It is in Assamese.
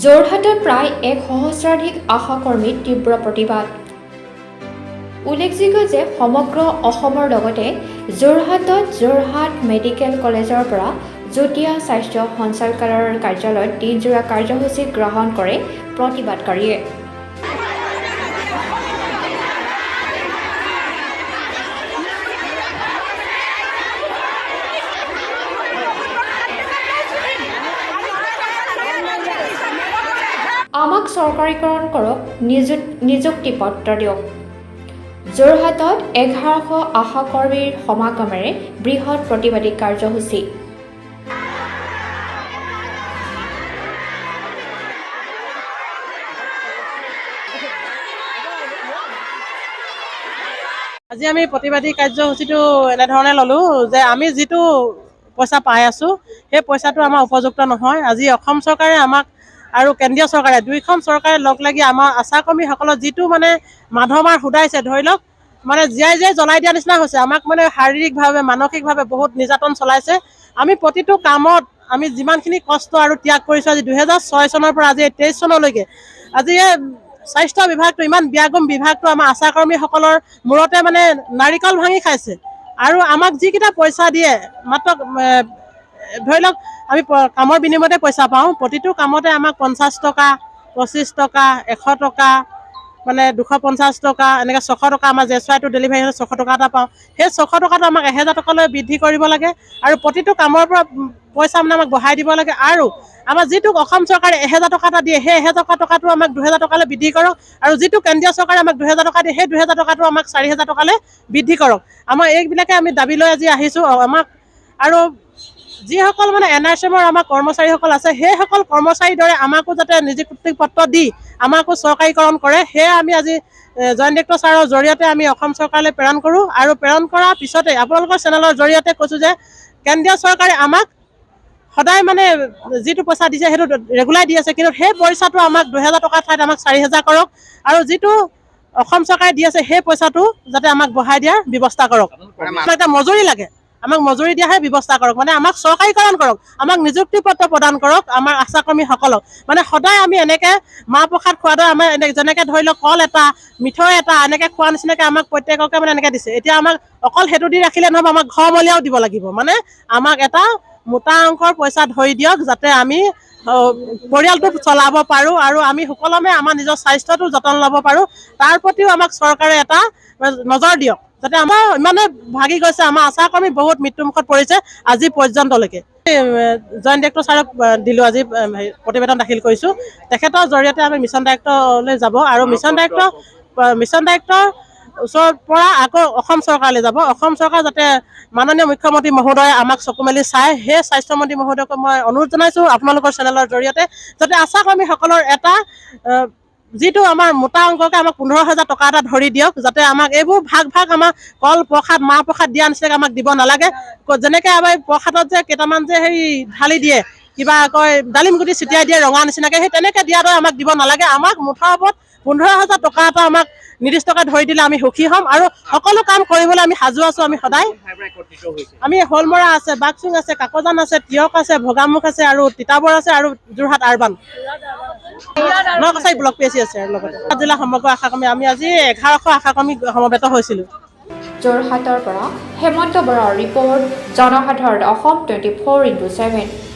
যোৰহাটত প্ৰায় ১ সহস্ৰাধিক আশা কৰ্মীৰ তীব্ৰ প্ৰতিবাদ। উল্লেখযোগ্য যে সমগ্ৰ অসমৰ লগতে যোৰহাটত যোৰহাট মেডিকেল কলেজৰ পৰা যুটীয়া স্বাস্থ্য সঞ্চালকালয়ৰ কাৰ্যালয়ত দিনজোৰা কাৰ্যসূচী গ্ৰহণ কৰে প্ৰতিবাদকাৰীয়ে। আমাক চৰকাৰীকৰণ কৰক, নিযুক্তি পত্ৰ দিয়ক। যোৰহাটত ১১০০ আশা কৰ্মীৰ সমাগমেৰে বৃহৎ প্ৰতিবাদী কাৰ্যসূচী। আজি আমি প্ৰতিবাদী কাৰ্যসূচীটো এনেধৰণে ল'লোঁ যে আমি যিটো পইচা পাই আছোঁ সেই পইচাটো আমাৰ উপযুক্ত নহয়। আজি অসম চৰকাৰে আমাক আৰু কেন্দ্ৰীয় চৰকাৰে দুইখন চৰকাৰে লগ লাগি আমাৰ আশা কৰ্মীসকলক যিটো মাধমাৰ সুধাইছে, ধৰি লওক জীয়াই জ্বলাই দিয়া নিচিনা হৈছে। আমাক শাৰীৰিকভাৱে মানসিকভাৱে বহুত নিৰ্যাতন চলাইছে। আমি প্ৰতিটো কামত আমি যিমানখিনি কষ্ট আৰু ত্যাগ কৰিছোঁ আজি ২০০৬ চনৰ পৰা আজি ২৩ চনলৈকে আজি স্বাস্থ্য বিভাগটো ইমান ব্যাগুম বিভাগটো আমাৰ আশা কৰ্মীসকলৰ মূৰতে নাৰিকল ভাঙি খাইছে। আৰু আমাক যিকেইটা পইচা দিয়ে মাত্ৰ ধৰি লওক আমি কামৰ বিনিময়তে পইচা পাওঁ। প্ৰতিটো কামতে আমাক ৫০ টকা, ২৫ টকা, ১০০ টকা, ২৫০ টকা, এনেকৈ ৬০০ টকা। আমাৰ জেছুৱাইটো ডেলিভাৰী হ'লে ৬০০ টকা এটা পাওঁ। সেই ৬০০ টকাটো আমাক ১০০০ টকালৈ বৃদ্ধি কৰিব লাগে আৰু প্ৰতিটো কামৰ পৰা পইচা আমাক বঢ়াই দিব লাগে। আৰু আমাৰ যিটো অসম চৰকাৰে ১০০০ টকা এটা দিয়ে সেই ১০০০ টকাটো আমাক ২০০০ টকালৈ বৃদ্ধি কৰক। আৰু যিটো কেন্দ্ৰীয় চৰকাৰে আমাক ২০০০ টকা দিয়ে সেই ২০০০ টকাটো আমাক ৪০০০ টকালৈ বৃদ্ধি কৰক। আমাৰ এইবিলাকে আমি দাবী লৈ আজি আহিছোঁ। আমাক আৰু যিসকল NRCMৰ আমাৰ কৰ্মচাৰীসকল আছে সেইসকল কৰ্মচাৰীৰ দৰে আমাকো যাতে নিযুক্তি পত্ৰ দি আমাকো চৰকাৰীকৰণ কৰে, সেয়ে আমি আজি জইণ্ট ডিৰেক্টৰ ছাৰৰ জৰিয়তে আমি অসম চৰকাৰলৈ প্ৰেৰণ কৰোঁ। আৰু প্ৰেৰণ কৰাৰ পিছতে আপোনালোকৰ চেনেলৰ জৰিয়তে কৈছোঁ যে কেন্দ্ৰীয় চৰকাৰে আমাক সদায় যিটো পইচা দিছে সেইটো ৰেগুলাৰ দি আছে, কিন্তু সেই পইচাটো আমাক ২০০০ টকাৰ ঠাইত আমাক ৪০০০ কৰক। আৰু যিটো অসম চৰকাৰে দি আছে সেই পইচাটো যাতে আমাক বঢ়াই দিয়াৰ ব্যৱস্থা কৰক। এটা মজুৰি লাগে, আমাক মজুৰি দিয়াহে ব্যৱস্থা কৰক। আমাক চৰকাৰীকৰণ কৰক, আমাক নিযুক্তি পত্ৰ প্ৰদান কৰক। আমাৰ আশা কৰ্মীসকলক সদায় আমি এনেকৈ মাহ প্ৰসাদ খোৱা দৰে আমাৰ যেনেকৈ ধৰি লওক কল এটা, মিঠৈ এটা এনেকৈ খোৱা নিচিনাকৈ আমাক প্ৰত্যেককে এনেকৈ দিছে। এতিয়া আমাক অকল সেইটো দি ৰাখিলে নহ'ব, আমাক ঘৰমলীয়াও দিব লাগিব। আমাক এটা মোটা অংকৰ পইচা ধৰি দিয়ক যাতে আমি পৰিয়ালটো চলাব পাৰোঁ আৰু আমি সুকলমে আমাৰ নিজৰ স্বাস্থ্যটো যতন ল'ব পাৰোঁ। তাৰ প্ৰতিও আমাক চৰকাৰে এটা নজৰ দিয়ক, যাতে আমাৰ ইমানে ভাগি গৈছে। আমাৰ আশা কৰ্মী বহুত মৃত্যুমুখত পৰিছে আজি পৰ্যন্তলৈকে। জইণ্ট ডিৰেক্টৰ ছাৰক দিলোঁ, আজি প্ৰতিবেদন দাখিল কৰিছোঁ। তেখেতৰ জৰিয়তে আমি মিছন ডাইৰেক্টৰলৈ যাব আৰু মিছন ডাইৰেক্টৰ ওচৰৰ পৰা আকৌ অসম চৰকাৰলৈ যাব। অসম চৰকাৰ যাতে মাননীয় মুখ্যমন্ত্ৰী মহোদয়ে আমাক চকু মেলি চাই, সেই স্বাস্থ্যমন্ত্ৰী মহোদয়ক মই অনুৰোধ জনাইছোঁ আপোনালোকৰ চেনেলৰ জৰিয়তে যাতে আশা কৰ্মীসকলৰ এটা যিটো আমাৰ মোটা অংককৈ আমাক ১৫,০০০ টকা এটা ধৰি দিয়ক, যাতে আমাক এইবোৰ ভাগ আমাক কল প্ৰসাদ মাহ প্ৰসাদ দিয়া নিচিনাকৈ আমাক দিব নালাগে। যেনেকৈ আমাৰ প্ৰসাদত যে কেইটামান যে ঢালি দিয়ে, কিবা কয় ডালিম গুটি ছিটিয়াই দিয়ে ৰঙা নিচিনাকৈ, সেই তেনেকৈ দিয়াৰ দৰে আমাক দিব নালাগে। আমাক মুঠৰ ওপৰত ১৫,০০০ টকা এটা আমাক নিৰ্দিষ্টকৈ ধৰি দিলে আমি সুখী হ'ম আৰু সকলো কাম কৰিবলৈ আমি সাজু আছোঁ। আমি সদায় আমি হলমৰা আছে, বাকচুং আছে, কাকজান আছে, তিয়ক আছে, ভগামুখ আছে আৰু তিতাবৰ আছে আৰু Jorhat urban Nakachari block PHC আছে। লগতে জিলা সমগ্ৰ আশা কৰ্মী আমি আজি ১১০০ আশা কৰ্মী সমবেত হৈছিলোঁ। যোৰহাটৰ পৰা হেমন্ত বৰাৰ ৰিপৰ্ট, জনসাধাৰণ অসম 24x7।